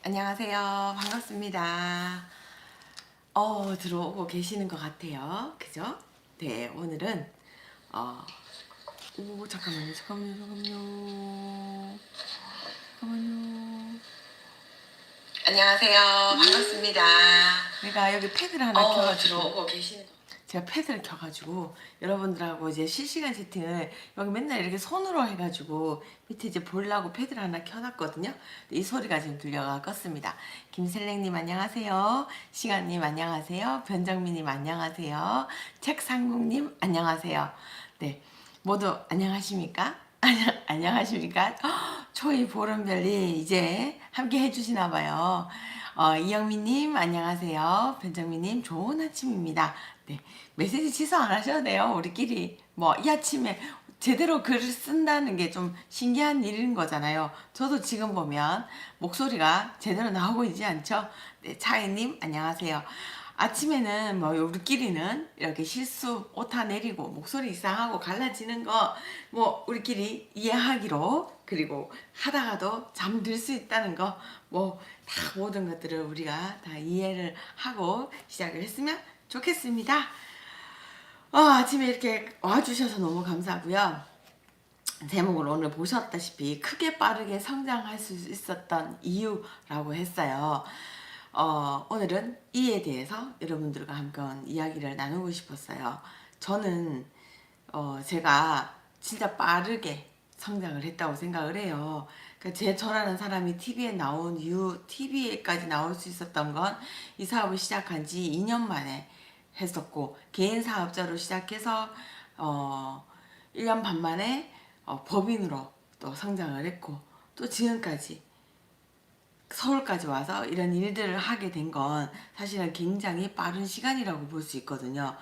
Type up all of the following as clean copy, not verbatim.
안녕하세요. 반갑습니다. 들어오고 계시는 것 같아요. 그죠? 네, 오늘은, 어, 잠깐만요. 잠깐만요. 안녕하세요. 반갑습니다. 내가 여기 패드를 하나 켜가지고 들어오고 계시는 것 제가 패드를 켜가지고 여러분들하고 이제 실시간 채팅을 여기 맨날 이렇게 손으로 해가지고 밑에 이제 보려고 패드를 하나 켜놨거든요. 이 소리가 지금 들려가 껐습니다. 김셀랭님 안녕하세요. 시간님 안녕하세요. 변정민님 안녕하세요. 책상국님 안녕하세요. 네, 모두 안녕하십니까? 안녕하십니까? 초이 보름별이 이제 함께 해주시나 봐요. 이영민님 안녕하세요. 변정민님 좋은 아침입니다. 네, 메시지 취소 안 하셔도 돼요. 우리끼리 뭐 이 아침에 제대로 글을 쓴다는 게 좀 신기한 일인 거잖아요. 저도 지금 보면 목소리가 제대로 나오고 있지 않죠? 네, 차이님 안녕하세요. 아침에는 뭐 우리끼리는 이렇게 실수 오타 내리고 목소리 이상하고 갈라지는 거 뭐 우리끼리 이해하기로, 그리고 하다가도 잠들 수 있다는 거 뭐 다 모든 것들을 우리가 다 이해를 하고 시작을 했으면 좋겠습니다. 아침에 이렇게 와주셔서 너무 감사하고요. 제목을 오늘 보셨다시피 크게 빠르게 성장할 수 있었던 이유라고 했어요. 오늘은 이에 대해서 여러분들과 함께 이야기를 나누고 싶었어요. 저는 제가 진짜 빠르게 성장을 했다고 생각을 해요. 그러니까 저라는 사람이 TV에 나온 이유, TV에까지 나올 수 있었던 건 이 사업을 시작한 지 2년 만에 했었고, 개인 사업자로 시작해서 1년 반 만에 법인으로 또 성장을 했고, 또 지금까지 서울까지 와서 이런 일들을 하게 된 건 사실은 굉장히 빠른 시간이라고 볼 수 있거든요.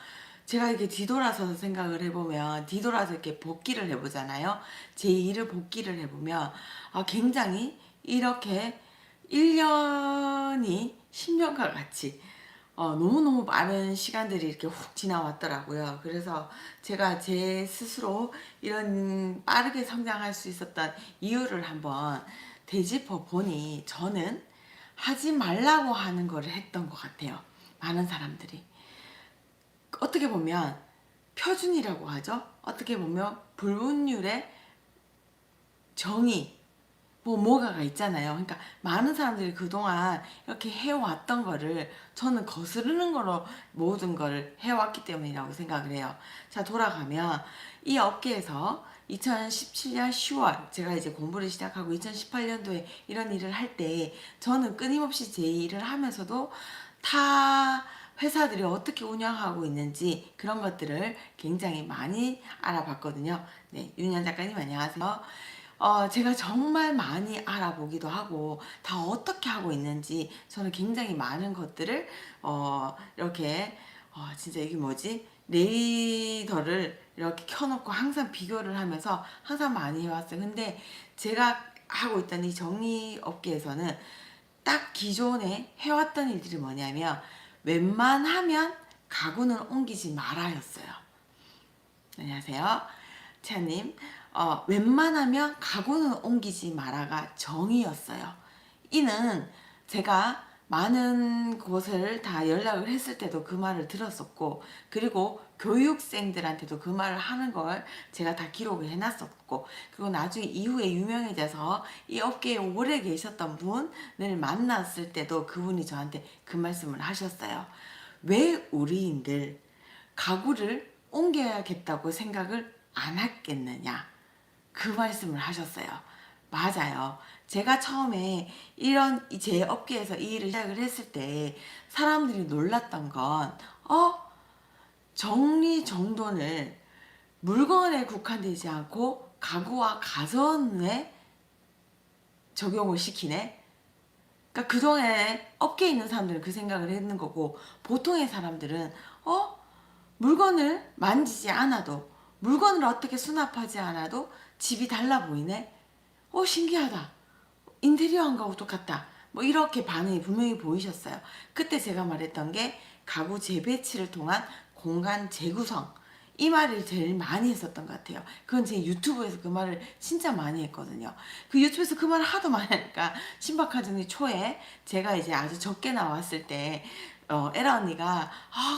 제가 이렇게 뒤돌아서서 생각을 해보면, 뒤돌아서 이렇게 복귀를 해보잖아요. 제 일을 복귀를 해보면, 굉장히 이렇게 1년이 10년과 같이 너무너무 빠른 시간들이 이렇게 훅 지나왔더라고요. 그래서 제가 제 스스로 이런 빠르게 성장할 수 있었던 이유를 한번 되짚어 보니, 저는 하지 말라고 하는 거를 했던 것 같아요. 많은 사람들이. 어떻게 보면 표준이라고 하죠. 어떻게 보면 불문율의 정의, 뭐가가 있잖아요. 그러니까 많은 사람들이 그동안 이렇게 해왔던 거를 저는 거스르는 거로 모든 걸 해왔기 때문이라고 생각을 해요. 자, 돌아가면 이 업계에서 2017년 10월 제가 이제 공부를 시작하고 2018년도에 이런 일을 할 때 저는 끊임없이 제 일을 하면서도 타 회사들이 어떻게 운영하고 있는지 그런 것들을 굉장히 많이 알아봤거든요. 네, 윤현 작가님 안녕하세요. 제가 정말 많이 알아보기도 하고 다 어떻게 하고 있는지 저는 굉장히 많은 것들을 이렇게 진짜 이게 뭐지? 레이더를 이렇게 켜놓고 항상 비교를 하면서 항상 많이 해왔어요. 근데 제가 하고 있던 이 정리업계에서는 딱 기존에 해왔던 일들이 뭐냐면, 웬만하면 가구는 옮기지 말아였어요. 안녕하세요. 채아님. 웬만하면 가구는 옮기지 마라가 정의였어요. 이는 제가 많은 곳을 다 연락을 했을 때도 그 말을 들었었고, 그리고 교육생들한테도 그 말을 하는 걸 제가 다 기록을 해놨었고, 그리고 나중에 이후에 유명해져서 이 업계에 오래 계셨던 분을 만났을 때도 그분이 저한테 그 말씀을 하셨어요. 왜 우리인들 가구를 옮겨야겠다고 생각을 안 했겠느냐, 그 말씀을 하셨어요. 맞아요. 제가 처음에 이런 제 업계에서 이 일을 시작을 했을 때 사람들이 놀랐던 건, 정리정돈을 물건에 국한되지 않고 가구와 가전에 적용을 시키네. 그러니까 그동안에 업계에 있는 사람들은 그 생각을 했는 거고, 보통의 사람들은 물건을 만지지 않아도, 물건을 어떻게 수납하지 않아도 집이 달라 보이네? 신기하다. 인테리어한 거하고 똑같다. 뭐 이렇게 반응이 분명히 보이셨어요. 그때 제가 말했던 게 가구 재배치를 통한 공간 재구성. 이 말을 제일 많이 했었던 것 같아요. 그건 제 유튜브에서 그 말을 진짜 많이 했거든요. 그 유튜브에서 그 말을 하도 많이 하니까 신박하정이 초에 제가 이제 아주 적게 나왔을 때 에라 언니가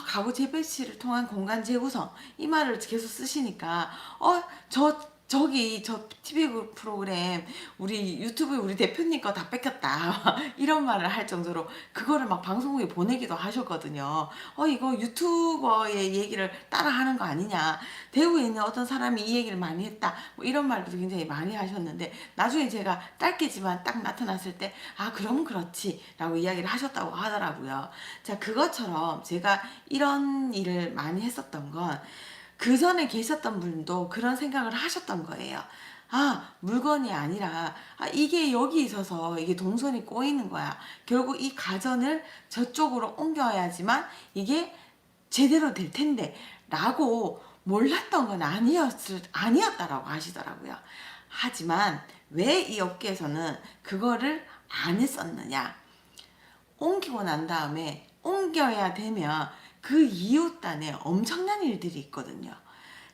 가구 재배치를 통한 공간 재구성 이 말을 계속 쓰시니까 저기 저 TV 프로그램 우리 유튜브에 우리 대표님 거 다 뺏겼다 이런 말을 할 정도로 그거를 막 방송국에 보내기도 하셨거든요. 이거 유튜버의 얘기를 따라하는 거 아니냐, 대구에 있는 어떤 사람이 이 얘기를 많이 했다 뭐 이런 말도 굉장히 많이 하셨는데, 나중에 제가 짧게지만 딱 나타났을 때 그럼 그렇지 라고 이야기를 하셨다고 하더라고요. 자, 그것처럼 제가 이런 일을 많이 했었던 건 그 전에 계셨던 분도 그런 생각을 하셨던 거예요. 물건이 아니라, 이게 여기 있어서 이게 동선이 꼬이는 거야. 결국 이 가전을 저쪽으로 옮겨야지만 이게 제대로 될 텐데. 라고 몰랐던 건 아니었다라고 하시더라고요. 하지만 왜 이 업계에서는 그거를 안 했었느냐. 옮기고 난 다음에 옮겨야 되면 그 이웃 단에 엄청난 일들이 있거든요.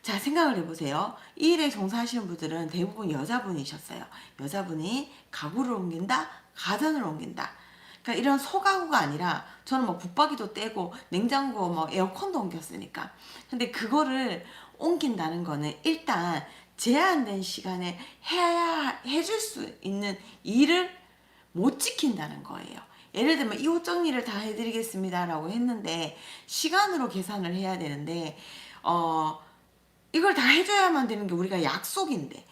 자, 생각을 해보세요. 이 일에 종사하시는 분들은 대부분 여자분이셨어요. 여자분이 가구를 옮긴다, 가전을 옮긴다. 그러니까 이런 소가구가 아니라, 저는 뭐 붙박이도 떼고 냉장고 뭐 에어컨도 옮겼으니까. 근데 그거를 옮긴다는 거는 일단 제한된 시간에 해줄 수 있는 일을 못 지킨다는 거예요. 예를 들면 이 옷 정리를 다 해드리겠습니다 라고 했는데 시간으로 계산을 해야 되는데 이걸 다 해줘야만 되는 게 우리가 약속인데,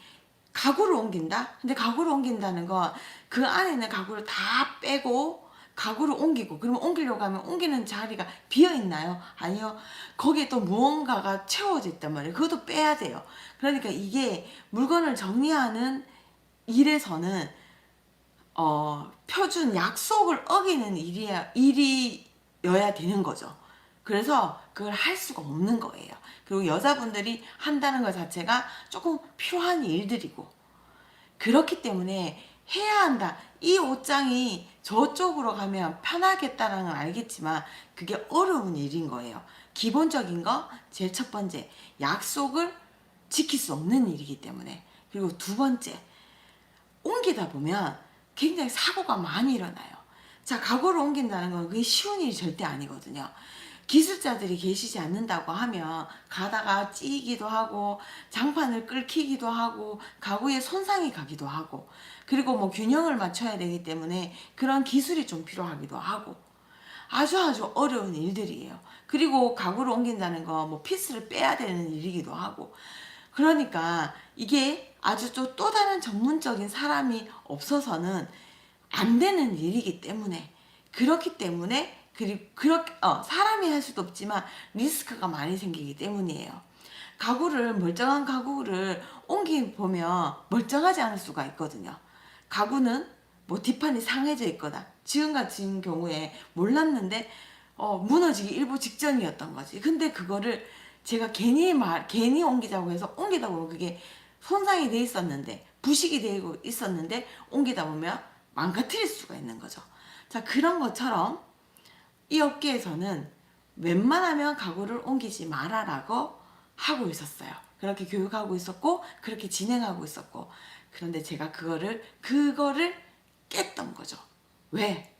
가구를 옮긴다? 근데 가구를 옮긴다는 건 그 안에 있는 가구를 다 빼고 가구를 옮기고, 그러면 옮기려고 하면 옮기는 자리가 비어있나요? 아니요. 거기에 또 무언가가 채워져 있단 말이에요. 그것도 빼야 돼요. 그러니까 이게 물건을 정리하는 일에서는 표준 약속을 어기는 일이어야 되는 거죠. 그래서 그걸 할 수가 없는 거예요. 그리고 여자분들이 한다는 것 자체가 조금 필요한 일들이고, 그렇기 때문에 해야 한다. 이 옷장이 저쪽으로 가면 편하겠다라는 건 알겠지만 그게 어려운 일인 거예요. 기본적인 거, 제일 첫 번째, 약속을 지킬 수 없는 일이기 때문에. 그리고 두 번째, 옮기다 보면 굉장히 사고가 많이 일어나요. 자, 가구를 옮긴다는 건 그게 쉬운 일이 절대 아니거든요. 기술자들이 계시지 않는다고 하면 가다가 찌기도 하고 장판을 끓기도 하고 가구에 손상이 가기도 하고, 그리고 뭐 균형을 맞춰야 되기 때문에 그런 기술이 좀 필요하기도 하고 아주 어려운 일들이에요. 그리고 가구를 옮긴다는 거 뭐 피스를 빼야 되는 일이기도 하고, 그러니까 이게 아주 또 다른 전문적인 사람이 없어서는 안 되는 일이기 때문에, 그렇기 때문에 그렇게 사람이 할 수도 없지만 리스크가 많이 생기기 때문이에요. 멀쩡한 가구를 옮기 보면 멀쩡하지 않을 수가 있거든요. 가구는 뭐 뒷판이 상해져 있거나, 지금 같은 경우에 몰랐는데 무너지기 일보 직전이었던 거지. 근데 그거를 제가 괜히 옮기자고 해서 옮기다 보면 그게 손상이 돼 있었는데, 부식이 되고 있었는데 옮기다 보면 망가뜨릴 수가 있는 거죠. 자, 그런 것처럼 이 업계에서는 웬만하면 가구를 옮기지 말아라고 하고 있었어요. 그렇게 교육하고 있었고 그렇게 진행하고 있었고, 그런데 제가 그거를 깼던 거죠. 왜?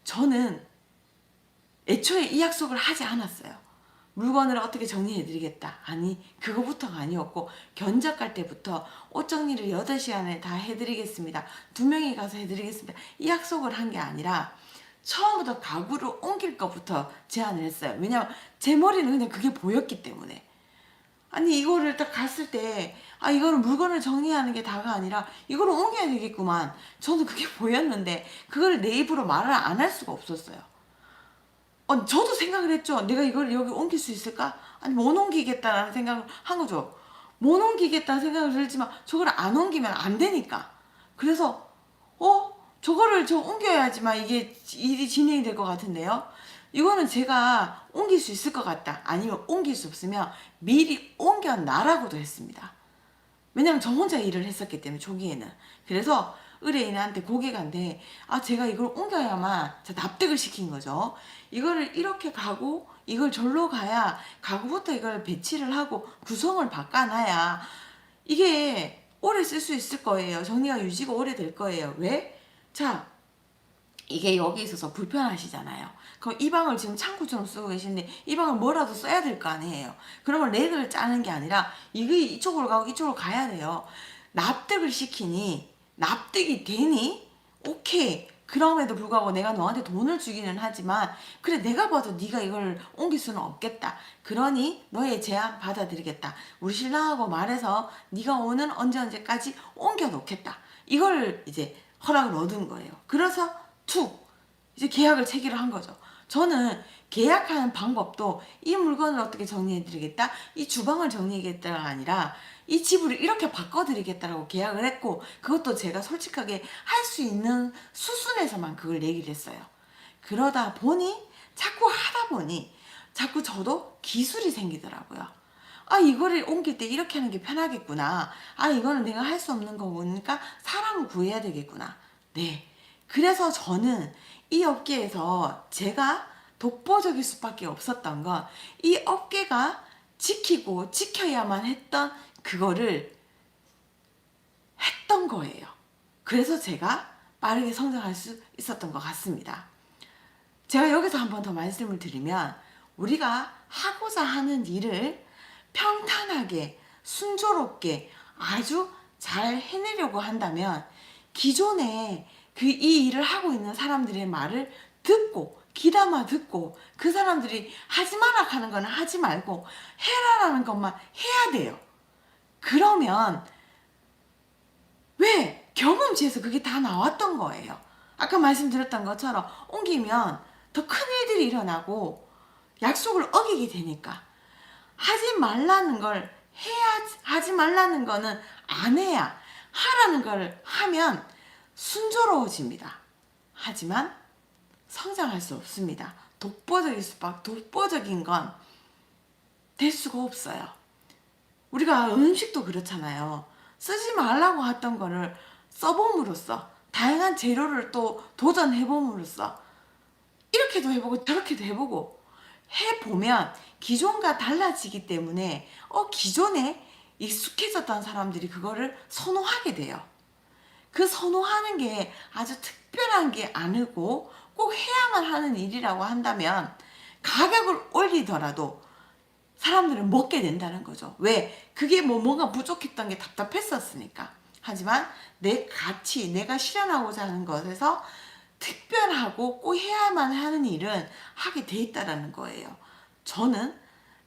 저는 애초에 이 약속을 하지 않았어요. 물건을 어떻게 정리해드리겠다. 아니, 그거부터가 아니었고, 견적 갈 때부터 옷 정리를 8시간에 다 해드리겠습니다. 2명이 가서 해드리겠습니다. 이 약속을 한 게 아니라 처음부터 가구를 옮길 것부터 제안을 했어요. 왜냐면 제 머리는 그냥 그게 보였기 때문에. 아니, 이거를 딱 갔을 때 이거는 물건을 정리하는 게 다가 아니라 이거를 옮겨야 되겠구만. 저는 그게 보였는데 그걸 내 입으로 말을 안 할 수가 없었어요. 저도 생각을 했죠. 내가 이걸 여기 옮길 수 있을까? 아니, 못 옮기겠다라는 생각을 한 거죠. 못 옮기겠다는 생각을 들지만 저걸 안 옮기면 안 되니까. 그래서 저거를 옮겨야지만 이게 일이 진행이 될 것 같은데요. 이거는 제가 옮길 수 있을 것 같다. 아니면 옮길 수 없으면 미리 옮겨놔라고도 했습니다. 왜냐면 저 혼자 일을 했었기 때문에 초기에는. 그래서 의뢰인한테 고객한테 제가 이걸 옮겨야만 납득을 시킨 거죠. 이거를 이렇게 가고 이걸 절로 가야 가구부터 이걸 배치를 하고 구성을 바꿔놔야 이게 오래 쓸 수 있을 거예요. 정리가 유지가 오래 될 거예요. 왜? 자, 이게 여기 있어서 불편하시잖아요. 그럼 이 방을 지금 창구처럼 쓰고 계신데 이 방을 뭐라도 써야 될 거 아니에요. 그러면 렉을 짜는 게 아니라 이게 이쪽으로 가고 이쪽으로 가야 돼요. 납득을 시키니 납득이 되니 오케이. 그럼에도 불구하고 내가 너한테 돈을 주기는 하지만 그래 내가 봐도 네가 이걸 옮길 수는 없겠다. 그러니 너의 제안 받아들이겠다. 우리 신랑하고 말해서 네가 오는 언제까지 옮겨 놓겠다. 이걸 이제 허락을 얻은 거예요. 그래서 툭 이제 계약을 체결을 한 거죠. 저는 계약하는 방법도 이 물건을 어떻게 정리해드리겠다, 이 주방을 정리해드리겠다가 아니라 이 집을 이렇게 바꿔드리겠다라고 계약을 했고, 그것도 제가 솔직하게 할 수 있는 수순에서만 그걸 얘기를 했어요. 그러다 보니 자꾸 하다 보니 자꾸 저도 기술이 생기더라고요. 이거를 옮길 때 이렇게 하는 게 편하겠구나. 이거는 내가 할 수 없는 거 보니까 사람을 구해야 되겠구나. 네. 그래서 저는 이 업계에서 제가 독보적일 수밖에 없었던 건 이 업계가 지키고 지켜야만 했던 그거를 했던 거예요. 그래서 제가 빠르게 성장할 수 있었던 것 같습니다. 제가 여기서 한 번 더 말씀을 드리면 우리가 하고자 하는 일을 평탄하게 순조롭게 아주 잘 해내려고 한다면 기존에 이 일을 하고 있는 사람들의 말을 듣고 귀담아 듣고 그 사람들이 하지 마라 하는 거는 하지 말고 해라라는 것만 해야 돼요. 그러면 왜? 경험치에서 그게 다 나왔던 거예요. 아까 말씀드렸던 것처럼 옮기면 더 큰 일들이 일어나고 약속을 어기게 되니까 하지 말라는 걸 해야, 하지 말라는 거는 안 해야, 하라는 걸 하면 순조로워집니다. 하지만 성장할 수 없습니다. 독보적인 건 될 수가 없어요. 우리가 음식도 그렇잖아요. 쓰지 말라고 했던 거를 써봄으로써 다양한 재료를 또 도전해봄으로써 이렇게도 해보고 저렇게도 해보고 해보면 기존과 달라지기 때문에 기존에 익숙해졌던 사람들이 그거를 선호하게 돼요. 그 선호하는 게 아주 특별한 게 아니고 꼭 해야만 하는 일이라고 한다면 가격을 올리더라도 사람들은 먹게 된다는 거죠. 왜? 그게 뭔가 부족했던 게 답답했었으니까. 하지만 내 가치, 내가 실현하고자 하는 것에서 특별하고 꼭 해야만 하는 일은 하게 돼 있다는 거예요. 저는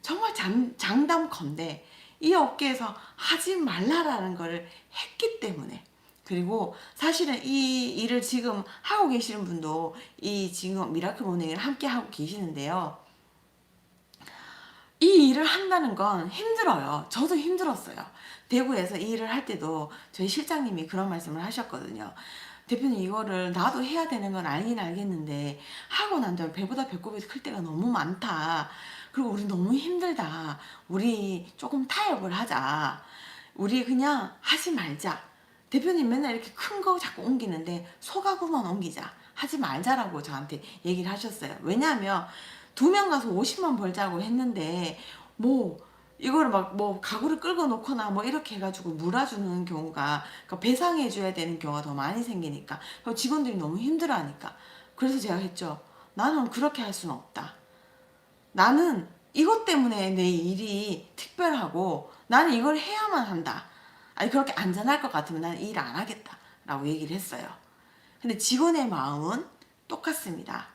정말 장담컨대 이 업계에서 하지 말라라는 거를 했기 때문에, 그리고 사실은 이 일을 지금 하고 계시는 분도 이 지금 미라클 모닝을 함께 하고 계시는데요. 이 일을 한다는 건 힘들어요. 저도 힘들었어요. 대구에서 이 일을 할 때도 저희 실장님이 그런 말씀을 하셨거든요. 대표님, 이거를 나도 해야 되는 건 알긴 알겠는데 하고 난 다음에 배보다 배꼽이 클 때가 너무 많다. 그리고 우리 너무 힘들다. 우리 조금 타협을 하자. 우리 그냥 하지 말자. 대표님 맨날 이렇게 큰 거 자꾸 옮기는데 소가구만 옮기자. 하지 말자라고 저한테 얘기를 하셨어요. 왜냐하면 2명 가서 50만 벌자고 했는데 이거를 가구를 끌고 놓거나 이렇게 해가지고 물어주는 경우가, 그러니까 배상해 줘야 되는 경우가 더 많이 생기니까 직원들이 너무 힘들어하니까. 그래서 제가 했죠. 나는 그렇게 할 수는 없다. 나는 이것 때문에 내 일이 특별하고 나는 이걸 해야만 한다. 그렇게 안전할 것 같으면 나는 일 안 하겠다 라고 얘기를 했어요. 근데 직원의 마음은 똑같습니다.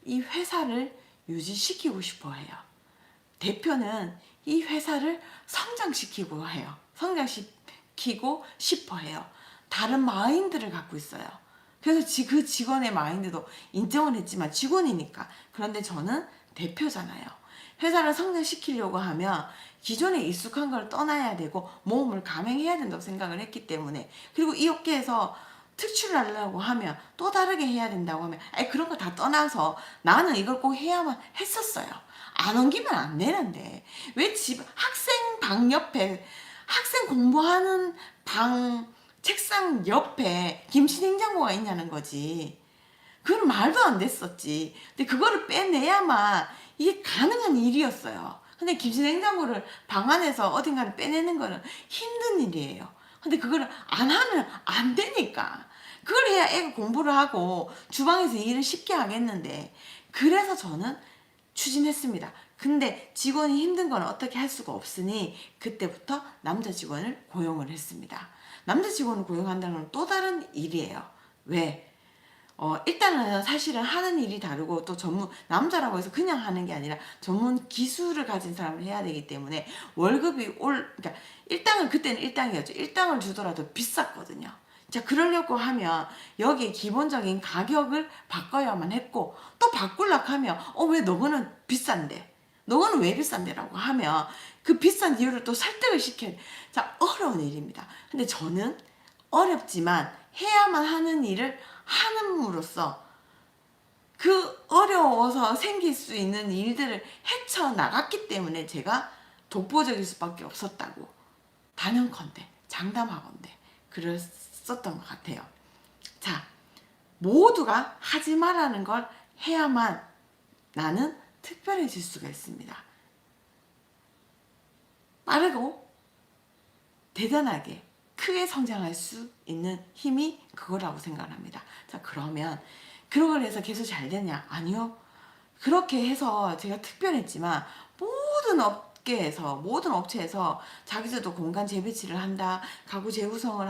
이 회사를 유지시키고 싶어 해요. 대표는 이 회사를 성장시키고 해요. 성장시키고 싶어 해요. 다른 마인드를 갖고 있어요. 그래서 그 직원의 마인드도 인정을 했지만 직원이니까. 그런데 저는 대표잖아요. 회사를 성장시키려고 하면 기존에 익숙한 걸 떠나야 되고 모험을 감행해야 된다고 생각을 했기 때문에, 그리고 이 업계에서 특출나려고 하면 또 다르게 해야 된다고 하면 그런 거 다 떠나서 나는 이걸 꼭 해야만 했었어요. 안 옮기면 안 되는데 왜 학생 방 옆에 학생 공부하는 방 책상 옆에 김치 냉장고가 있냐는 거지. 그건 말도 안 됐었지. 근데 그거를 빼내야만 이게 가능한 일이었어요. 근데 김치 냉장고를 방 안에서 어딘가를 빼내는 거는 힘든 일이에요. 근데 그거를 안 하면 안 되니까. 그걸 해야 애가 공부를 하고 주방에서 일을 쉽게 하겠는데. 그래서 저는 추진했습니다. 근데 직원이 힘든 건 어떻게 할 수가 없으니 그때부터 남자 직원을 고용을 했습니다. 남자 직원을 고용한다는 건 또 다른 일이에요. 왜? 일단은 사실은 하는 일이 다르고 또 전문, 남자라고 해서 그냥 하는 게 아니라 전문 기술을 가진 사람을 해야 되기 때문에 월급이 그러니까 일당은 그때는 일당이었죠. 일당을 주더라도 비쌌거든요. 자, 그러려고 하면 여기에 기본적인 가격을 바꿔야만 했고, 또 바꾸려고 하면 왜 너거는 비싼데? 너거는 왜 비싼데라고 하면 그 비싼 이유를 또 설득을 시켜야 돼. 자, 어려운 일입니다. 근데 저는 어렵지만 해야만 하는 일을 함으로써 그 어려워서 생길 수 있는 일들을 헤쳐나갔기 때문에 제가 독보적일 수밖에 없었다고, 단언컨대 장담하건대 그랬었던 것 같아요. 자, 모두가 하지 말라는 걸 해야만 나는 특별해질 수가 있습니다. 빠르고 대단하게 크게 성장할 수 있는 힘이 그거라고 생각합니다. 자, 그러면 그런 걸 해서 계속 잘 되냐? 아니요. 그렇게 해서 제가 특별했지만 모든 업체에서 자기들도 공간 재배치를 한다, 가구 재구성을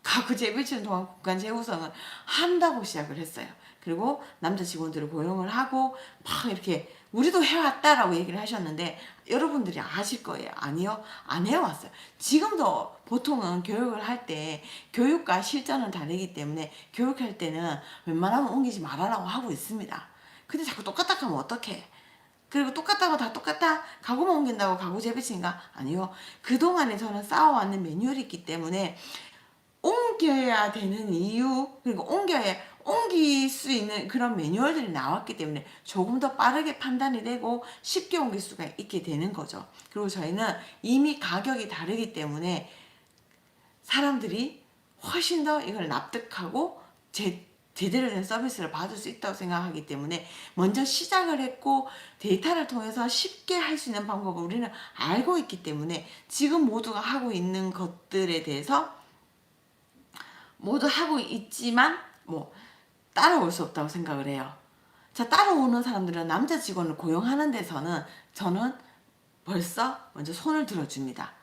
가구 재배치는 동안 공간 재구성을 한다고 시작을 했어요. 그리고 남자 직원들을 고용을 하고 막 이렇게 우리도 해왔다라고 얘기를 하셨는데 여러분들이 아실 거예요. 아니요, 안 해왔어요. 지금도 보통은 교육을 할 때 교육과 실전은 다르기 때문에 교육할 때는 웬만하면 옮기지 말아라고 하고 있습니다. 근데 자꾸 똑같다 하면 어떡해? 그리고 똑같다고 다 똑같다? 가구만 옮긴다고 가구 재배치인가? 아니요. 그동안에 저는 쌓아왔는 매뉴얼이 있기 때문에 옮겨야 되는 이유, 그리고 옮길 수 있는 그런 매뉴얼들이 나왔기 때문에 조금 더 빠르게 판단이 되고 쉽게 옮길 수가 있게 되는 거죠. 그리고 저희는 이미 가격이 다르기 때문에 사람들이 훨씬 더 이걸 납득하고 제대로 된 서비스를 받을 수 있다고 생각하기 때문에 먼저 시작을 했고, 데이터를 통해서 쉽게 할 수 있는 방법을 우리는 알고 있기 때문에 지금 모두가 하고 있는 것들에 대해서 모두 하고 있지만 따라올 수 없다고 생각을 해요. 자, 따라오는 사람들은 남자 직원을 고용하는 데서는 저는 벌써 먼저 손을 들어줍니다.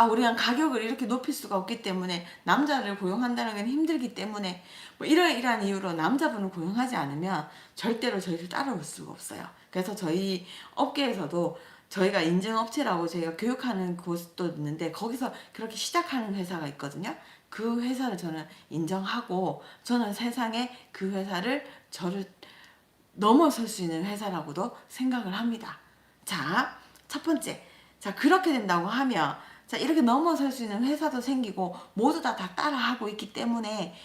우리가 가격을 이렇게 높일 수가 없기 때문에 남자를 고용한다는 건 힘들기 때문에 이러이러한 이유로 남자분을 고용하지 않으면 절대로 저희를 따라올 수가 없어요. 그래서 저희 업계에서도 저희가 인증업체라고 저희가 교육하는 곳도 있는데 거기서 그렇게 시작하는 회사가 있거든요. 그 회사를 저는 인정하고 저는 세상에 그 회사를 저를 넘어설 수 있는 회사라고도 생각을 합니다. 자, 첫 번째. 자, 그렇게 된다고 하면 자, 이렇게 넘어설 수 있는 회사도 생기고 모두 다 따라하고 있기 때문에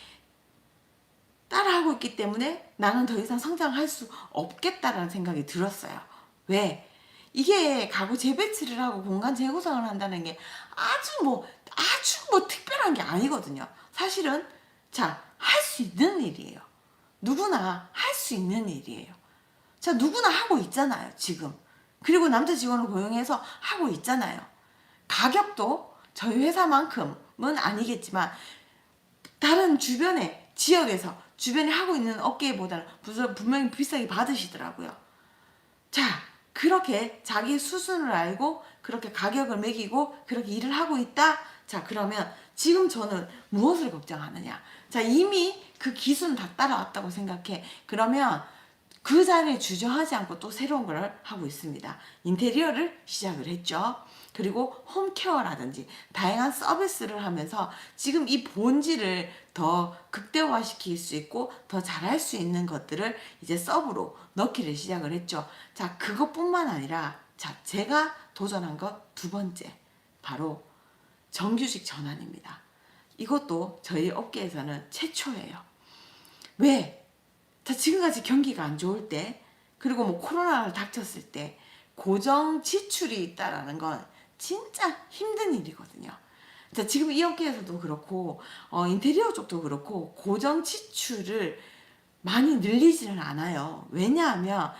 나는 더 이상 성장할 수 없겠다라는 생각이 들었어요. 왜? 이게 가구 재배치를 하고 공간 재구성을 한다는 게 아주 특별한 게 아니거든요. 사실은 할 수 있는 일이에요. 누구나 할 수 있는 일이에요. 자, 누구나 하고 있잖아요, 지금. 그리고 남자 직원을 고용해서 하고 있잖아요. 가격도 저희 회사만큼은 아니겠지만 다른 주변에 하고 있는 업계보다는 분명히 비싸게 받으시더라고요. 자, 그렇게 자기 수준을 알고 그렇게 가격을 매기고 그렇게 일을 하고 있다? 자, 그러면 지금 저는 무엇을 걱정하느냐? 자, 이미 그 기술은 다 따라왔다고 생각해. 그러면 그 자리에 주저하지 않고 또 새로운 걸 하고 있습니다. 인테리어를 시작을 했죠. 그리고 홈케어라든지 다양한 서비스를 하면서 지금 이 본질을 더 극대화시킬 수 있고 더 잘할 수 있는 것들을 이제 서브로 넣기를 시작을 했죠. 자, 그것뿐만 아니라 제가 도전한 것 두 번째, 바로 정규직 전환입니다. 이것도 저희 업계에서는 최초예요. 왜? 자, 지금까지 경기가 안 좋을 때, 그리고 코로나를 닥쳤을 때 고정 지출이 있다라는 건 진짜 힘든 일이거든요. 자, 지금 이 업계에서도 그렇고 인테리어 쪽도 그렇고 고정 지출을 많이 늘리지는 않아요. 왜냐하면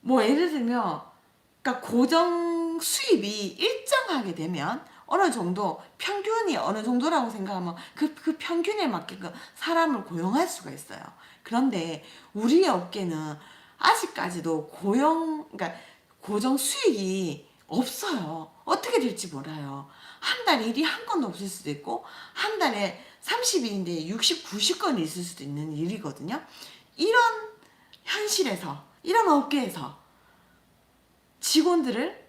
뭐 예를 들면 그러니까 고정 수입이 일정하게 되면 어느 정도 평균이 어느 정도라고 생각하면 그 평균에 맞게끔 사람을 고용할 수가 있어요. 그런데 우리 업계는 아직까지도 그러니까 고정 수익이 없어요. 어떻게 될지 몰라요. 한 달에 일이 한 건도 없을 수도 있고 한 달에 30일인데 60, 90건이 있을 수도 있는 일이거든요. 이런 현실에서 이런 업계에서 직원들을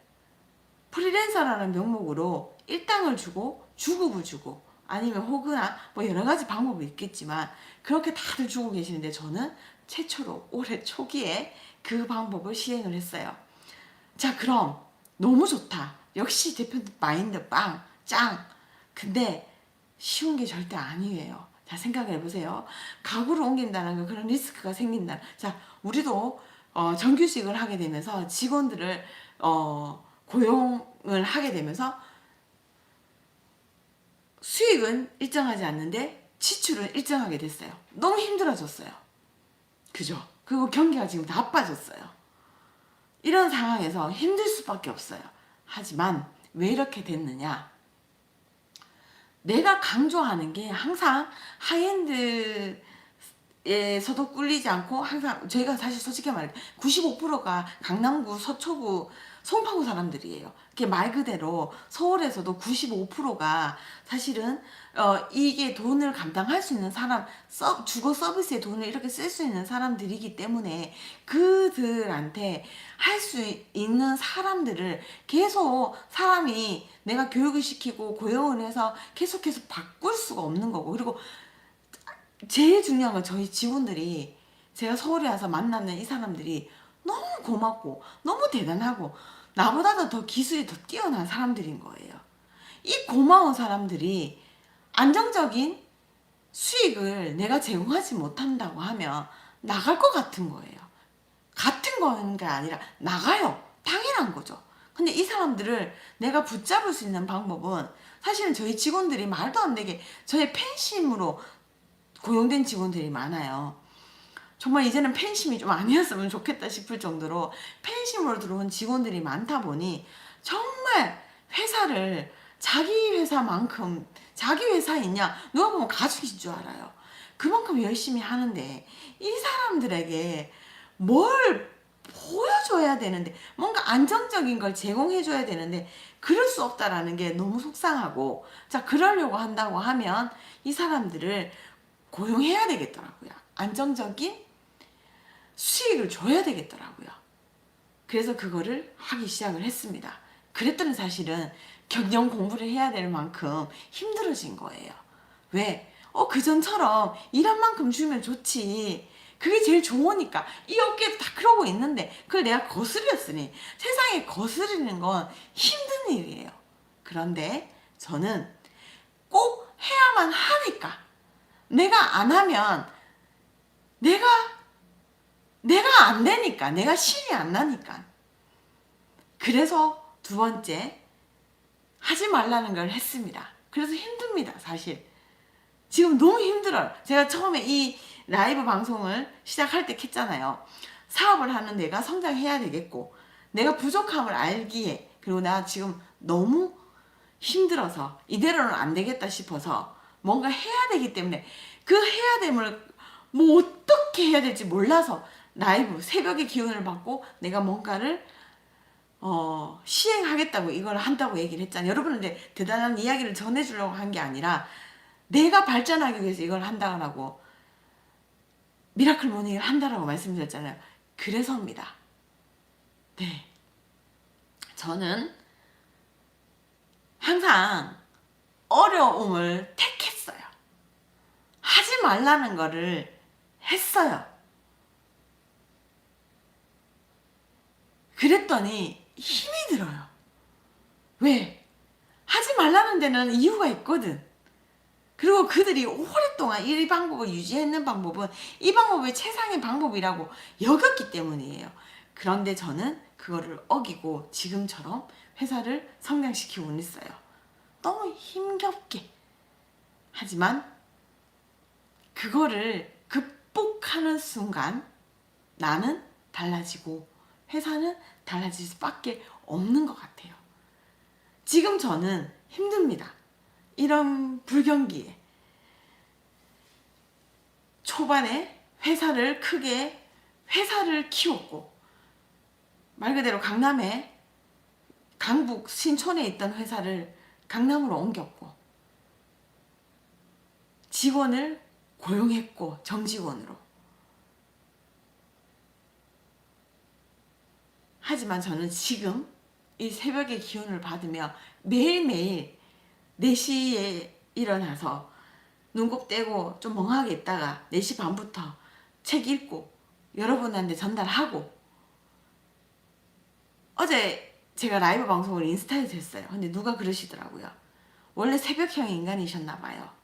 프리랜서라는 명목으로 일당을 주고 주급을 주고 아니면 혹은 뭐 여러 가지 방법이 있겠지만 그렇게 다들 주고 계시는데 저는 최초로 올해 초기에 그 방법을 시행을 했어요. 자, 그럼 너무 좋다. 역시 대표님 마인드 빵 짱. 근데 쉬운 게 절대 아니에요. 자, 생각을 해보세요. 가구를 옮긴다는 거 그런 리스크가 생긴다. 자, 우리도 정규직을 하게 되면서 직원들을 고용을 하게 되면서 수익은 일정하지 않는데 지출은 일정하게 됐어요. 너무 힘들어졌어요. 그죠? 그리고 경기가 지금 다 빠졌어요. 이런 상황에서 힘들 수밖에 없어요. 하지만 왜 이렇게 됐느냐? 내가 강조하는 게 항상 하이엔드에서도 꿀리지 않고 항상 저희가 사실 솔직히 말해 95%가 강남구, 서초구, 송파구 사람들이에요. 그게 말 그대로 서울에서도 95%가 사실은 이게 돈을 감당할 수 있는 사람, 주거 서비스에 돈을 이렇게 쓸 수 있는 사람들이기 때문에 그들한테 할 수 있는 사람들을 계속 사람이 내가 교육을 시키고 고용을 해서 계속해서 바꿀 수가 없는 거고, 그리고 제일 중요한 건 저희 직원들이 제가 서울에 와서 만나는 이 사람들이 너무 고맙고 너무 대단하고 나보다도 더 기술이 더 뛰어난 사람들인 거예요. 이 고마운 사람들이 안정적인 수익을 내가 제공하지 못한다고 하면 나갈 것 같은 거예요. 같은 거는 게 아니라 나가요. 당연한 거죠. 근데 이 사람들을 내가 붙잡을 수 있는 방법은 사실은 저희 직원들이 말도 안 되게 저의 팬심으로 고용된 직원들이 많아요. 정말 이제는 팬심이 좀 아니었으면 좋겠다 싶을 정도로 팬심으로 들어온 직원들이 많다 보니 정말 회사를 자기 회사만큼 자기 회사 있냐? 누가 보면 가족인 줄 알아요. 그만큼 열심히 하는데 이 사람들에게 뭘 보여줘야 되는데 뭔가 안정적인 걸 제공해줘야 되는데 그럴 수 없다라는 게 너무 속상하고, 자, 그러려고 한다고 하면 이 사람들을 고용해야 되겠더라고요. 안정적인 수익을 줘야 되겠더라고요. 그래서 그거를 하기 시작을 했습니다. 그랬더니 사실은 경영 공부를 해야 될 만큼 힘들어진 거예요. 왜? 그전처럼 일한 만큼 주면 좋지. 그게 제일 좋으니까. 이 업계도 다 그러고 있는데 그걸 내가 거스렸으니 세상에 거스르는 건 힘든 일이에요. 그런데 저는 꼭 해야만 하니까, 내가 안 하면 내가 안 되니까, 내가 신이 안 나니까. 그래서 두 번째, 하지 말라는 걸 했습니다. 그래서 힘듭니다, 사실. 지금 너무 힘들어요. 제가 처음에 이 라이브 방송을 시작할 때 했잖아요. 사업을 하는 내가 성장해야 되겠고, 내가 부족함을 알기에, 그리고 나 지금 너무 힘들어서 이대로는 안 되겠다 싶어서 뭔가 해야 되기 때문에 그 해야 됨을 뭐 어떻게 해야 될지 몰라서 라이브 새벽의 기운을 받고 내가 뭔가를 시행하겠다고 이걸 한다고 얘기를 했잖아요. 여러분한테 대단한 이야기를 전해주려고 한 게 아니라 내가 발전하기 위해서 이걸 한다고 미라클 모닝을 한다라고 말씀드렸잖아요. 그래서입니다. 네, 저는 항상 어려움을 택했어요. 하지 말라는 거를 했어요. 그랬더니 힘이 들어요. 왜? 하지 말라는 데는 이유가 있거든. 그리고 그들이 오랫동안 이 방법을 유지했는 방법은 이 방법이 최상의 방법이라고 여겼기 때문이에요. 그런데 저는 그거를 어기고 지금처럼 회사를 성장시키고 있어요. 너무 힘겹게. 하지만 그거를 극복하는 순간 나는 달라지고 회사는 달라질 수밖에 없는 것 같아요. 지금 저는 힘듭니다. 이런 불경기에 초반에 회사를 키웠고, 말 그대로 강북 신촌에 있던 회사를 강남으로 옮겼고, 직원을 고용했고, 정직원으로. 하지만 저는 지금 이 새벽의 기운을 받으며 매일매일 4시에 일어나서 눈곱 떼고 좀 멍하게 있다가 4시 반부터 책 읽고 여러분한테 전달하고, 어제 제가 라이브 방송을 인스타에서 했어요. 근데 누가 그러시더라고요. 원래 새벽형 인간이셨나봐요.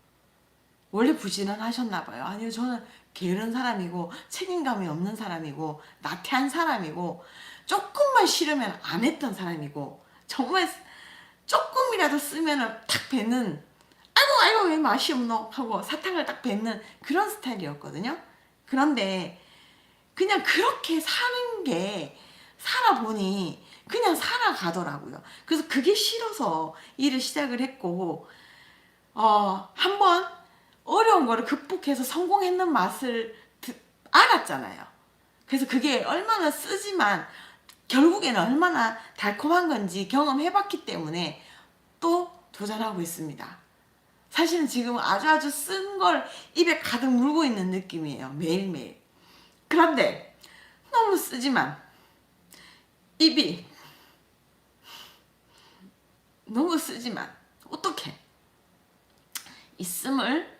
원래 부지런하셨나봐요. 아니요, 저는 게으른 사람이고 책임감이 없는 사람이고 나태한 사람이고 조금만 싫으면 안 했던 사람이고, 정말 조금이라도 쓰면 탁 뱉는, 아이고 왜 맛이 없노 하고 사탕을 딱 뱉는 그런 스타일이었거든요. 그런데 그냥 그렇게 사는 게 살아보니 그냥 살아가더라고요. 그래서 그게 싫어서 일을 시작을 했고, 한번 어려운 거를 극복해서 성공했는 맛을 알았잖아요. 그래서 그게 얼마나 쓰지만 결국에는 얼마나 달콤한 건지 경험해봤기 때문에 또 도전하고 있습니다. 사실은 지금 아주 쓴 걸 입에 가득 물고 있는 느낌이에요. 매일매일. 그런데 너무 쓰지만 입이 너무 쓰지만 어떻게 이 씀을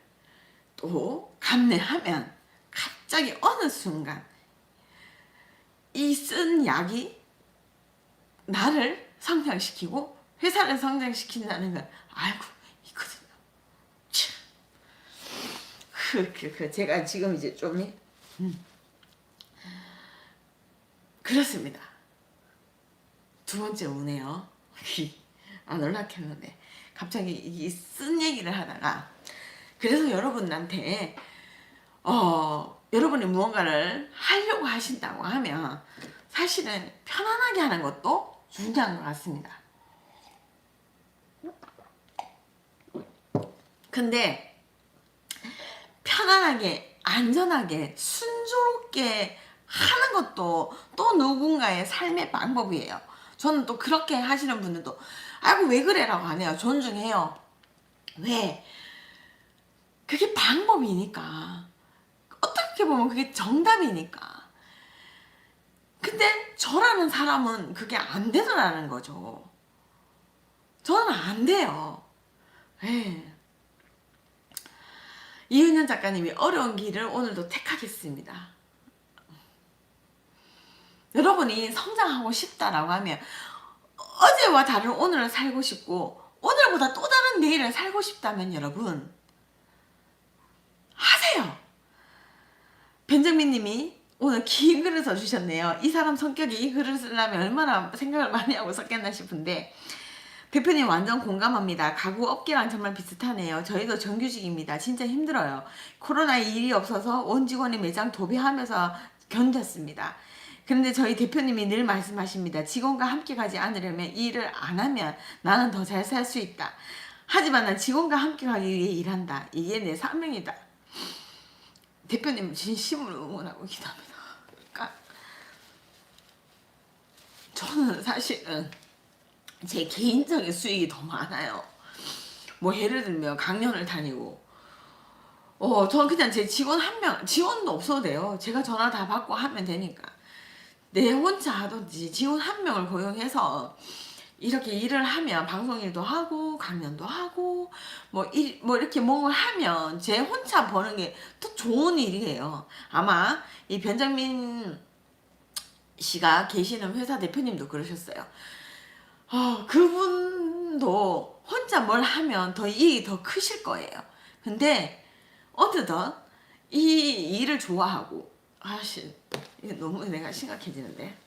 또 감내하면 갑자기 어느 순간 이 쓴 약이 나를 성장시키고 회사를 성장시킨다는 걸 알고 있거든요. 제가 지금 이제 좀 그렇습니다. 두 번째 우네요. 안 연락했는데 갑자기 이 쓴 얘기를 하다가, 그래서 여러분한테 여러분이 무언가를 하려고 하신다고 하면 사실은 편안하게 하는 것도 중요한 것 같습니다. 근데 편안하게, 안전하게, 순조롭게 하는 것도 또 누군가의 삶의 방법이에요. 저는 또 그렇게 하시는 분들도 아이고 왜 그래라고 안 해요. 존중해요. 왜? 그게 방법이니까. 어떻게 보면 그게 정답이니까. 근데 저라는 사람은 그게 안 되더라는 거죠. 저는 안 돼요. 네. 이은현 작가님이 어려운 길을 오늘도 택하겠습니다. 여러분이 성장하고 싶다라고 하면 어제와 다른 오늘을 살고 싶고 오늘보다 또 다른 내일을 살고 싶다면 여러분 하세요. 변정민 님이 오늘 긴 글을 써주셨네요. 이 사람 성격이 이 글을 쓰려면 얼마나 생각을 많이 하고 썼겠나 싶은데, 대표님 완전 공감합니다. 가구 업계랑 정말 비슷하네요. 저희도 정규직입니다. 진짜 힘들어요. 코로나에 일이 없어서 온 직원이 매장 도배하면서 견뎠습니다. 그런데 저희 대표님이 늘 말씀하십니다. 직원과 함께 가지 않으려면 이 일을 안 하면 나는 더 잘 살 수 있다. 하지만 난 직원과 함께 가기 위해 일한다. 이게 내 사명이다. 대표님 진심으로 응원하고 기도합니다. 그러니까 저는 사실은 제 개인적인 수익이 더 많아요. 뭐 예를 들면 강연을 다니고, 저는 그냥 제 직원 한 명, 직원도 없어도 돼요. 제가 전화 다 받고 하면 되니까. 내 혼자 하든지 직원 한 명을 고용해서 이렇게 일을 하면 방송일도 하고 강연도 하고 뭐 이렇게 뭔가 하면 제 혼자 버는 게 더 좋은 일이에요. 아마 이 변정민 씨가 계시는 회사 대표님도 그러셨어요. 그분도 혼자 뭘 하면 더 이익이 더 크실 거예요. 근데 어느덧 이 일을 좋아하고, 이게 너무 내가 심각해지는데.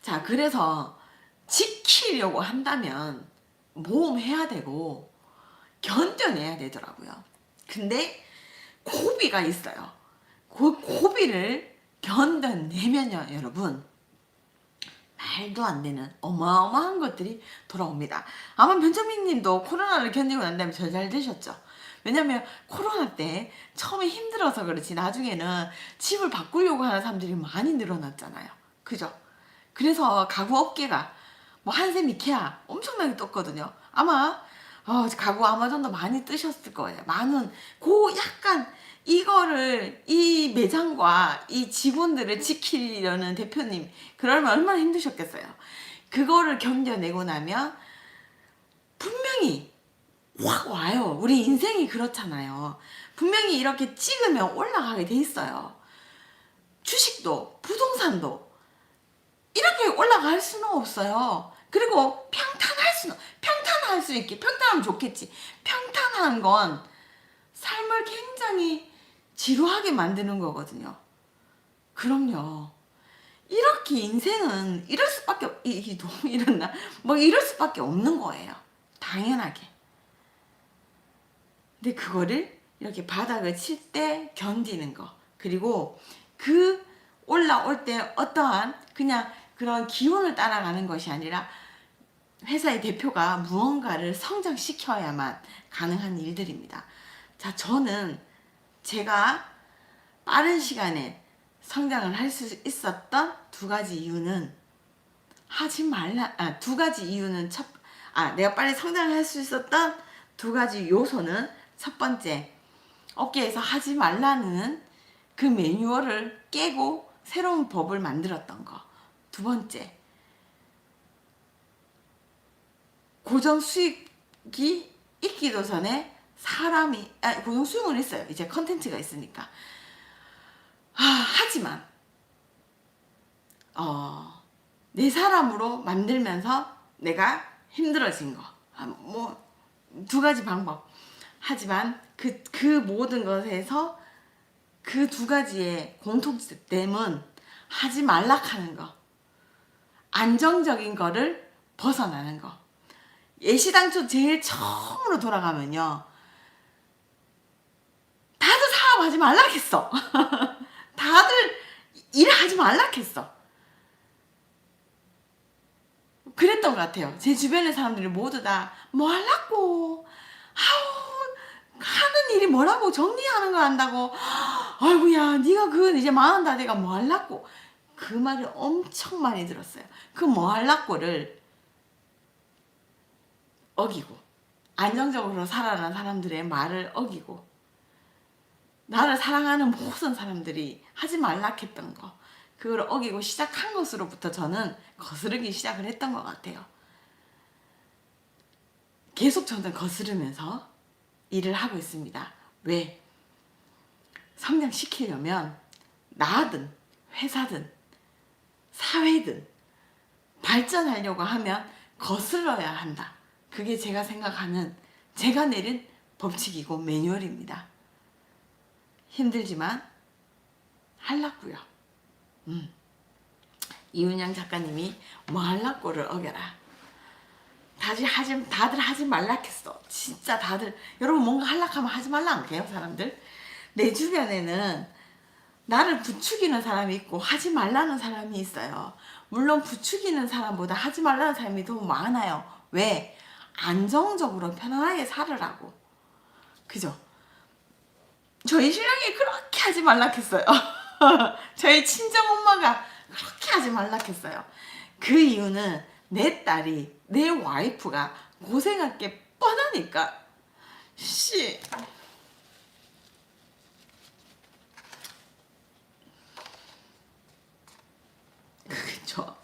자, 그래서 지키려고 한다면 모험해야 되고 견뎌내야 되더라고요. 근데 고비가 있어요. 그 고비를 견뎌내면요, 여러분, 말도 안 되는 어마어마한 것들이 돌아옵니다. 아마 변정민 님도 코로나를 견디고 난 다음에 잘 되셨죠? 왜냐면 코로나 때 처음에 힘들어서 그렇지 나중에는 집을 바꾸려고 하는 사람들이 많이 늘어났잖아요. 그죠? 그래서 가구 업계가 뭐 한샘 이케아 엄청나게 떴거든요. 아마 가구 아마존도 많이 뜨셨을 거예요. 많은 약간 이거를 이 매장과 이 직원들을 지키려는 대표님 그러면 얼마나 힘드셨겠어요. 그거를 견뎌내고 나면 분명히 확 와요. 우리 인생이 그렇잖아요. 분명히 이렇게 찍으면 올라가게 돼 있어요. 주식도 부동산도 이렇게 올라갈 수는 없어요. 그리고 평탄할 수 있게 평탄하면 좋겠지. 평탄한 건 삶을 굉장히 지루하게 만드는 거거든요. 그럼요. 이렇게 인생은 이럴 수밖에 이게 너무 이랬나? 뭐 이럴 수밖에 없는 거예요. 당연하게. 근데 그거를 이렇게 바닥을 칠 때 견디는 거. 그리고 그 올라올 때 어떠한 그냥 그런 기운을 따라가는 것이 아니라 회사의 대표가 무언가를 성장시켜야만 가능한 일들입니다. 자, 저는 제가 빠른 시간에 성장을 할 수 있었던 두 가지 이유는 두 가지 이유는 내가 빨리 성장을 할 수 있었던 두 가지 요소는 첫 번째, 업계에서 하지 말라는 그 매뉴얼을 깨고 새로운 법을 만들었던 거. 두 번째, 고정 수익이 있기도 전에 고정 수익은 있어요. 이제 컨텐츠가 있으니까. 하지만 내 사람으로 만들면서 내가 힘들어진 거. 뭐 두 가지 방법. 하지만 그 모든 것에서 그 두 가지의 공통점은 하지 말라 하는 거. 안정적인 거를 벗어나는 거. 예시당초 제일 처음으로 돌아가면요. 다들 사업하지 말라 했어. 다들 일하지 말라 했어. 그랬던 것 같아요. 제 주변의 사람들이 모두 다 뭐 하려고 하는 일이 뭐라고 정리하는 거 한다고 아이고야 네가 그 이제 망한다 내가 뭐 하려고 그 말을 엄청 많이 들었어요. 그 뭐 하려고를 어기고 안정적으로 살아가는 사람들의 말을 어기고 나를 사랑하는 모든 사람들이 하지 말라 했던 거 그걸 어기고 시작한 것으로부터 저는 거스르기 시작을 했던 것 같아요. 계속 저는 거스르면서 일을 하고 있습니다. 왜? 성장시키려면 나든 회사든 사회든 발전하려고 하면 거슬러야 한다. 그게 제가 생각하는 제가 내린 법칙이고 매뉴얼입니다. 힘들지만 하려고요. 이윤양 작가님이 뭐 하려고를 어겨라. 다들 하지 말라 했어. 진짜 다들 여러분 뭔가 하려고 하면 하지 말라 안 해요 사람들? 내 주변에는 나를 부추기는 사람이 있고 하지 말라는 사람이 있어요. 물론 부추기는 사람보다 하지 말라는 사람이 더 많아요. 왜? 안정적으로 편안하게 살으라고. 그죠? 저희 신랑이 그렇게 하지 말라 했어요. 저희 친정엄마가 그렇게 하지 말라 했어요. 그 이유는 내 딸이 내 와이프가 고생할 게 뻔하니까. 그죠?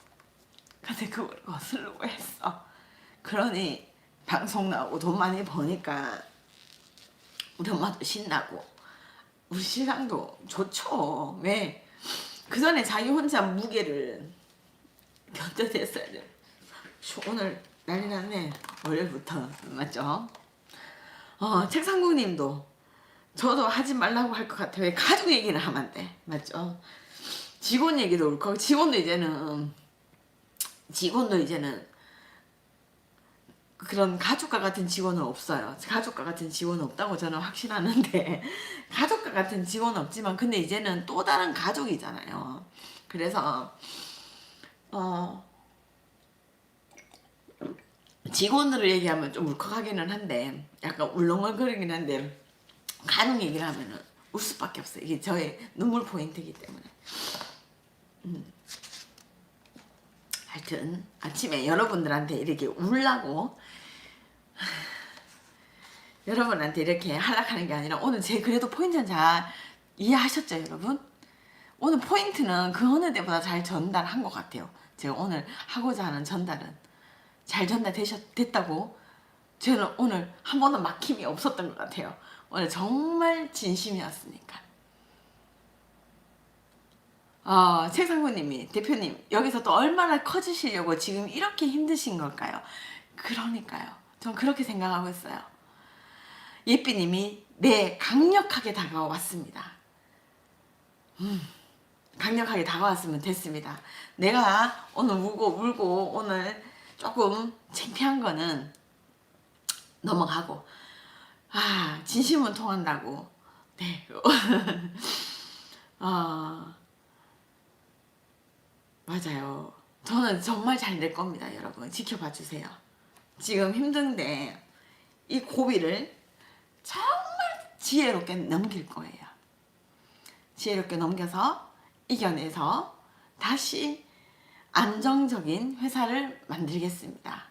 근데 그걸 거슬려고 했어. 그러니 방송 나오고 돈 많이 버니까 우리 엄마도 신나고 우리 신랑도 좋죠. 왜? 그 전에 자기 혼자 무게를 견뎌냈어야 돼. 오늘 난리 났네. 월요일부터 맞죠? 책상국님도 저도 하지 말라고 할 것 같아요. 왜 가족 얘기를 하면 안 돼. 맞죠? 직원 얘기도 옳고 직원도 이제는 그런 가족과 같은 직원은 없어요. 가족과 같은 직원은 없다고 저는 확신하는데 가족과 같은 직원은 없지만 근데 이제는 또 다른 가족이잖아요. 그래서 직원들을 얘기하면 좀 울컥하기는 한데 약간 울렁울거리긴 한데 가족 얘기를 하면은 울 수밖에 없어요. 이게 저의 눈물 포인트이기 때문에. 하여튼 아침에 여러분들한테 이렇게 울라고 여러분한테 이렇게 하락하는 게 아니라 오늘 제 그래도 포인트는 잘 이해하셨죠 여러분? 오늘 포인트는 그 어느 때보다 잘 전달한 것 같아요. 제가 오늘 하고자 하는 전달은 잘 전달됐다고 저는 오늘 한 번도 막힘이 없었던 것 같아요. 오늘 정말 진심이었으니까. 최상구님이 대표님 여기서 또 얼마나 커지시려고 지금 이렇게 힘드신 걸까요? 그러니까요. 전 그렇게 생각하고 있어요. 예삐님이 네 강력하게 다가왔습니다. 강력하게 다가왔으면 됐습니다. 내가 오늘 울고 오늘 조금 창피한 거는 넘어가고 진심은 통한다고 네 맞아요. 저는 정말 잘 될 겁니다. 여러분 지켜봐 주세요. 지금 힘든데 이 고비를 정말 지혜롭게 넘길 거예요. 지혜롭게 넘겨서 이겨내서 다시 안정적인 회사를 만들겠습니다.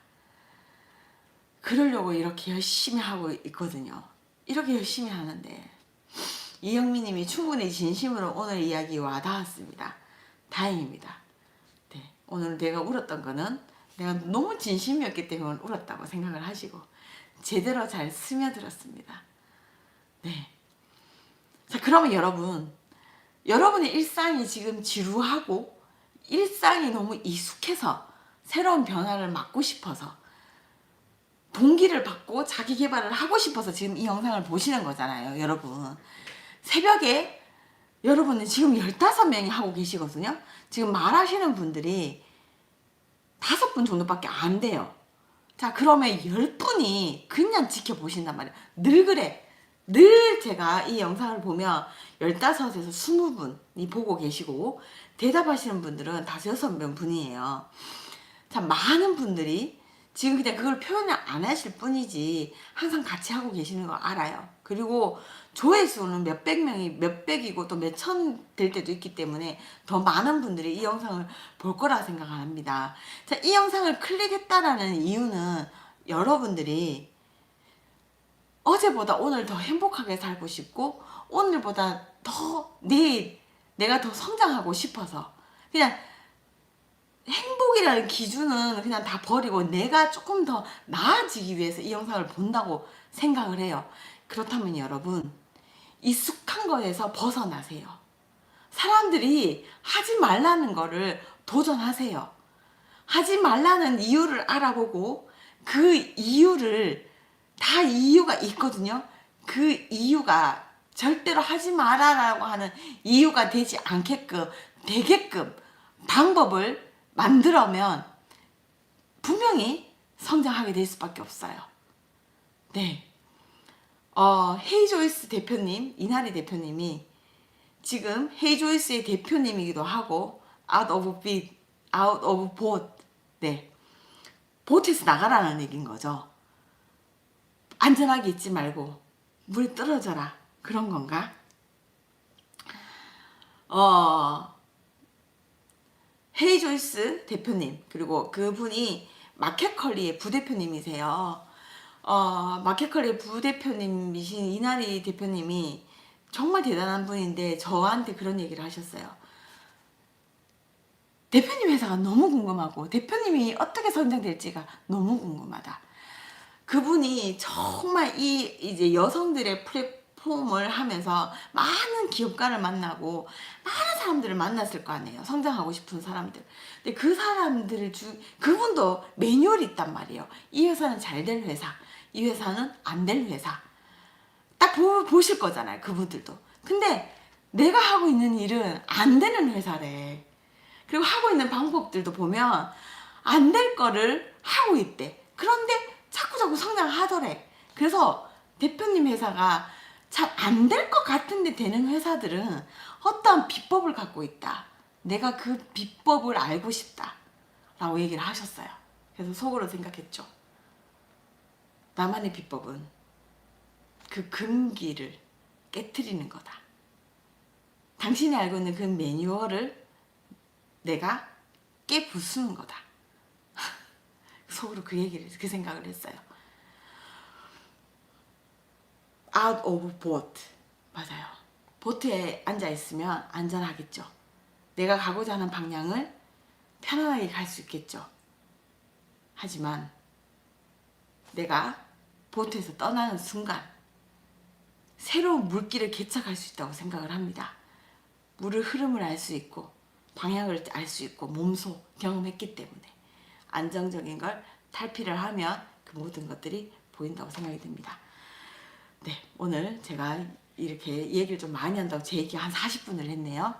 그러려고 이렇게 열심히 하고 있거든요. 이렇게 열심히 하는데 이영미님이 충분히 진심으로 오늘 이야기 와닿았습니다. 다행입니다. 네, 오늘 내가 울었던 거는 내가 너무 진심이었기 때문에 울었다고 생각을 하시고 제대로 잘 스며들었습니다. 네. 자, 그러면 여러분의 일상이 지금 지루하고 일상이 너무 익숙해서 새로운 변화를 맡고 싶어서 동기를 받고 자기 개발을 하고 싶어서 지금 이 영상을 보시는 거잖아요. 여러분 새벽에 여러분은 지금 15명이 하고 계시거든요. 지금 말하시는 분들이 5분 정도밖에 안 돼요. 자, 그러면 10분이 그냥 지켜보신단 말이에요. 늘 그래. 늘 제가 이 영상을 보면 15에서 20분이 보고 계시고 대답하시는 분들은 5, 6명 분이에요. 참 많은 분들이 지금 그냥 그걸 표현을 안 하실 뿐이지 항상 같이 하고 계시는 거 알아요. 그리고 조회수는 몇백 명이 몇백이고 또 몇천 될 때도 있기 때문에 더 많은 분들이 이 영상을 볼 거라 생각합니다. 자, 이 영상을 클릭했다라는 이유는 여러분들이 어제보다 오늘 더 행복하게 살고 싶고 오늘보다 더 내일 내가 더 성장하고 싶어서 그냥 행복이라는 기준은 그냥 다 버리고 내가 조금 더 나아지기 위해서 이 영상을 본다고 생각을 해요. 그렇다면 여러분 익숙한 거에서 벗어나세요. 사람들이 하지 말라는 거를 도전하세요. 하지 말라는 이유를 알아보고 그 이유를 다 이유가 있거든요. 그 이유가 절대로 하지 말아라고 하는 이유가 되지 않게끔 되게끔 방법을 만들어면 분명히 성장하게 될 수밖에 없어요. 네. 헤이조이스 대표님, 이나리 대표님이 지금 헤이조이스의 대표님이기도 하고 out of boat, 네, 보트에서 나가라는 얘기인 거죠. 안전하게 있지 말고 물에 떨어져라 그런 건가? 헤이조이스 대표님 그리고 그분이 마켓컬리의 부대표님이세요. 마켓컬리의 부대표님이신 이나리 대표님이 정말 대단한 분인데 저한테 그런 얘기를 하셨어요. 대표님 회사가 너무 궁금하고 대표님이 어떻게 성장될지가 너무 궁금하다. 그분이 정말 이제 여성들의 플랫폼을 하면서 많은 기업가를 만나고 많은 사람들을 만났을 거 아니에요. 성장하고 싶은 사람들. 근데 그 사람들을 그분도 매뉴얼이 있단 말이에요. 이 회사는 잘 될 회사, 이 회사는 안 될 회사. 딱 보실 거잖아요. 그분들도. 근데 내가 하고 있는 일은 안 되는 회사래. 그리고 하고 있는 방법들도 보면 안 될 거를 하고 있대. 그런데 자꾸 성장하더래. 그래서 대표님 회사가 잘 안 될 것 같은데 되는 회사들은 어떠한 비법을 갖고 있다. 내가 그 비법을 알고 싶다. 라고 얘기를 하셨어요. 그래서 속으로 생각했죠. 나만의 비법은 그 금기를 깨트리는 거다. 당신이 알고 있는 그 매뉴얼을 내가 깨부수는 거다. 속으로 그 생각을 했어요. Out of boat. 맞아요. 보트에 앉아 있으면 안전하겠죠. 내가 가고자 하는 방향을 편안하게 갈 수 있겠죠. 하지만 내가 보트에서 떠나는 순간 새로운 물길을 개척할 수 있다고 생각을 합니다. 물의 흐름을 알 수 있고 방향을 알 수 있고 몸소 경험했기 때문에 안정적인 걸 탈피를 하면 그 모든 것들이 보인다고 생각이 듭니다. 네, 오늘 제가 이렇게 얘기를 좀 많이 한다고 제 얘기 한 40분을 했네요.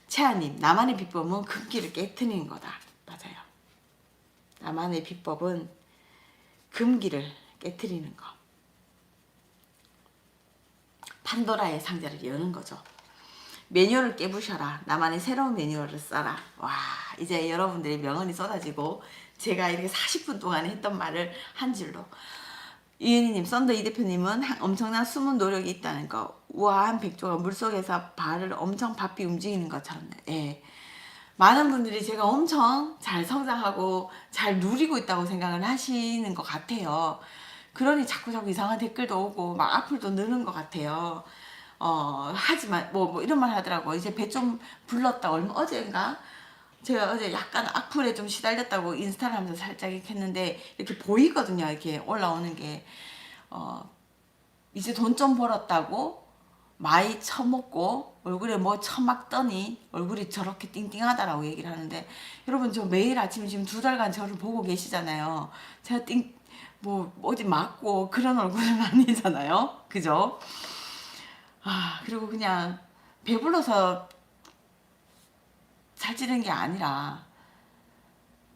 채아님, 나만의 비법은 금기를 깨트리는 거다. 맞아요. 나만의 비법은 금기를 깨트리는 거. 판도라의 상자를 여는 거죠. 매뉴얼을 깨부셔라. 나만의 새로운 매뉴얼을 써라. 와, 이제 여러분들의 명언이 쏟아지고 제가 이렇게 40분 동안 했던 말을 한 줄로. 이은희님, 썬더 이 대표님은 엄청난 숨은 노력이 있다는 거. 우아한 백조가 물속에서 발을 엄청 바삐 움직이는 것처럼. 예. 많은 분들이 제가 엄청 잘 성장하고 잘 누리고 있다고 생각을 하시는 것 같아요. 그러니 자꾸 이상한 댓글도 오고 막 악플도 느는 것 같아요. 하지만 뭐 이런 말 하더라고. 이제 배 좀 불렀다. 어제인가? 제가 어제 약간 악플에 좀 시달렸다고 인스타를 하면서 살짝 이렇게 했는데 이렇게 보이거든요. 이렇게 올라오는 게 이제 돈 좀 벌었다고 많이 처먹고 얼굴에 뭐 처막더니 얼굴이 저렇게 띵띵하다라고 얘기를 하는데, 여러분 저 매일 아침 지금 2달간 저를 보고 계시잖아요. 제가 뭐 어디 맞고 그런 얼굴은 아니잖아요. 그죠? 그리고 그냥 배불러서 살찌는 게 아니라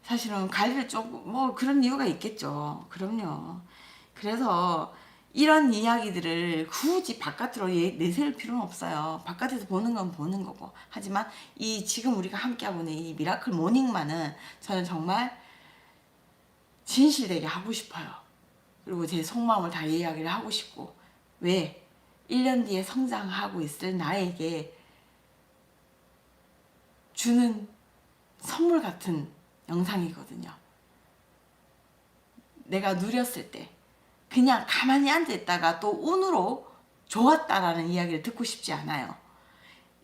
사실은 관리를 조금 뭐 그런 이유가 있겠죠. 그럼요. 그래서 이런 이야기들을 굳이 바깥으로 내세울 필요는 없어요. 바깥에서 보는 건 보는 거고. 하지만 이 지금 우리가 함께하고 있는 이 미라클 모닝만은 저는 정말 진실되게 하고 싶어요. 그리고 제 속마음을 다 이야기를 하고 싶고, 왜 1년 뒤에 성장하고 있을 나에게 주는 선물 같은 영상이거든요. 내가 누렸을 때 그냥 가만히 앉아있다가 또 운으로 좋았다라는 이야기를 듣고 싶지 않아요.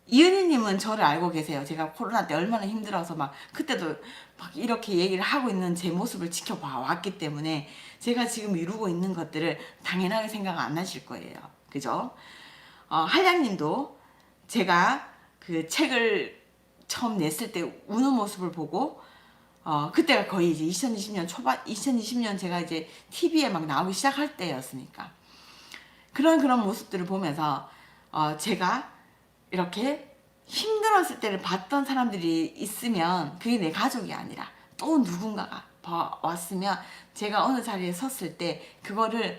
이은희님은 저를 알고 계세요. 제가 코로나 때 얼마나 힘들어서 막 그때도 막 이렇게 얘기를 하고 있는 제 모습을 지켜봐 왔기 때문에 제가 지금 이루고 있는 것들을 당연하게 생각 안 하실 거예요. 그죠? 한량님도 제가 그 책을 처음 냈을 때 우는 모습을 보고 그때가 거의 이제 2020년 초반, 2020년 제가 이제 TV에 막 나오기 시작할 때였으니까 그런 모습들을 보면서 제가 이렇게 힘들었을 때를 봤던 사람들이 있으면 그게 내 가족이 아니라 또 누군가가 왔으면 제가 어느 자리에 섰을 때 그거를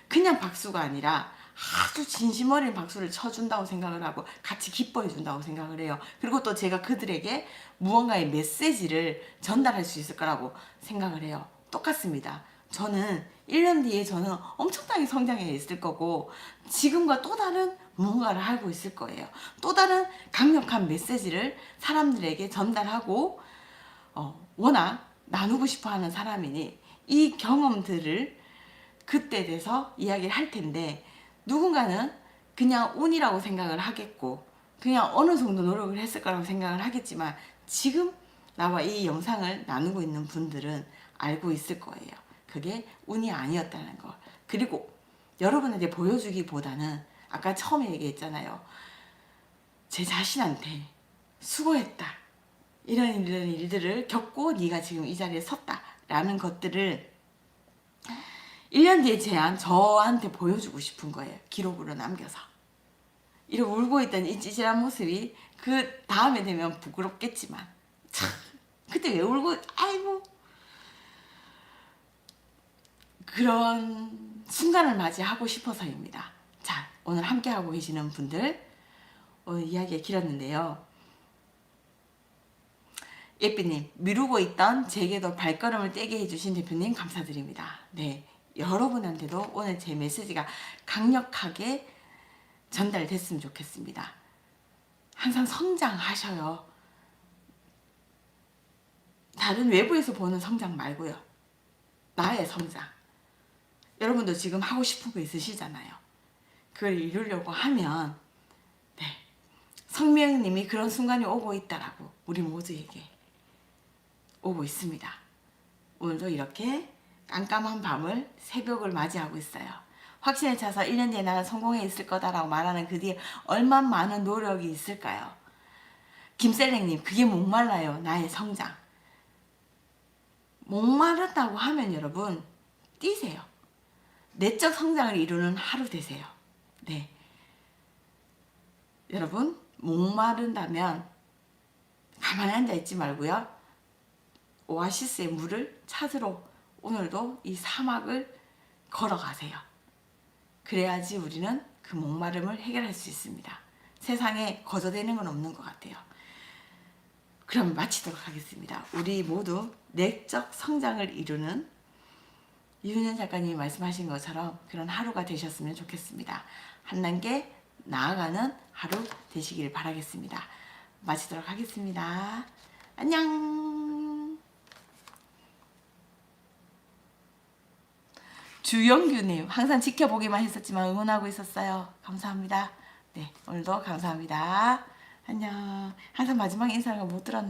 그냥 박수가 아니라 아주 진심 어린 박수를 쳐준다고 생각을 하고 같이 기뻐해 준다고 생각을 해요. 그리고 또 제가 그들에게 무언가의 메시지를 전달할 수 있을 거라고 생각을 해요. 똑같습니다. 저는 1년 뒤에 저는 엄청나게 성장해 있을 거고 지금과 또 다른 무언가를 하고 있을 거예요. 또 다른 강력한 메시지를 사람들에게 전달하고 워낙 나누고 싶어 하는 사람이니 이 경험들을 그때 돼서 이야기를 할 텐데, 누군가는 그냥 운이라고 생각을 하겠고 그냥 어느 정도 노력을 했을 거라고 생각을 하겠지만 지금 나와 이 영상을 나누고 있는 분들은 알고 있을 거예요. 그게 운이 아니었다는 거. 그리고 여러분에게 보여주기보다는 아까 처음에 얘기했잖아요. 제 자신한테 수고했다. 이런 일들을 겪고 네가 지금 이 자리에 섰다라는 것들을 1년 뒤에 저한테 보여주고 싶은 거예요. 기록으로 남겨서. 이렇게 울고 있던 이 찌질한 모습이 그 다음에 되면 부끄럽겠지만 참 그때 왜 울고 아이고 그런 순간을 맞이하고 싶어서입니다. 자, 오늘 함께하고 계시는 분들 이야기가 길었는데요. 예삐님, 미루고 있던 제게도 발걸음을 떼게 해주신 대표님 감사드립니다. 네, 여러분한테도 오늘 제 메시지가 강력하게 전달됐으면 좋겠습니다. 항상 성장하셔요. 다른 외부에서 보는 성장 말고요. 나의 성장. 여러분도 지금 하고 싶은 거 있으시잖아요. 그걸 이루려고 하면 네, 성명님이 그런 순간이 오고 있다라고 우리 모두에게 오고 있습니다. 오늘도 이렇게 깜깜한 밤을 새벽을 맞이하고 있어요. 확신에 차서 1년 뒤에 나는 성공해 있을 거다라고 말하는 그 뒤에 얼마나 많은 노력이 있을까요? 김셀랭님, 그게 목말라요. 나의 성장. 목마르다고 하면 여러분 뛰세요. 내적 성장을 이루는 하루 되세요. 네, 여러분 목마른다면 가만히 앉아 있지 말고요. 오아시스의 물을 찾으러 오늘도 이 사막을 걸어가세요. 그래야지 우리는 그 목마름을 해결할 수 있습니다. 세상에 거저되는 건 없는 것 같아요. 그럼 마치도록 하겠습니다. 우리 모두 내적 성장을 이루는 이윤현 작가님이 말씀하신 것처럼 그런 하루가 되셨으면 좋겠습니다. 한 단계 나아가는 하루 되시길 바라겠습니다. 마치도록 하겠습니다. 안녕. 주영규님, 항상 지켜보기만 했었지만 응원하고 있었어요. 감사합니다. 네, 오늘도 감사합니다. 안녕. 항상 마지막 인사를 못 들었는데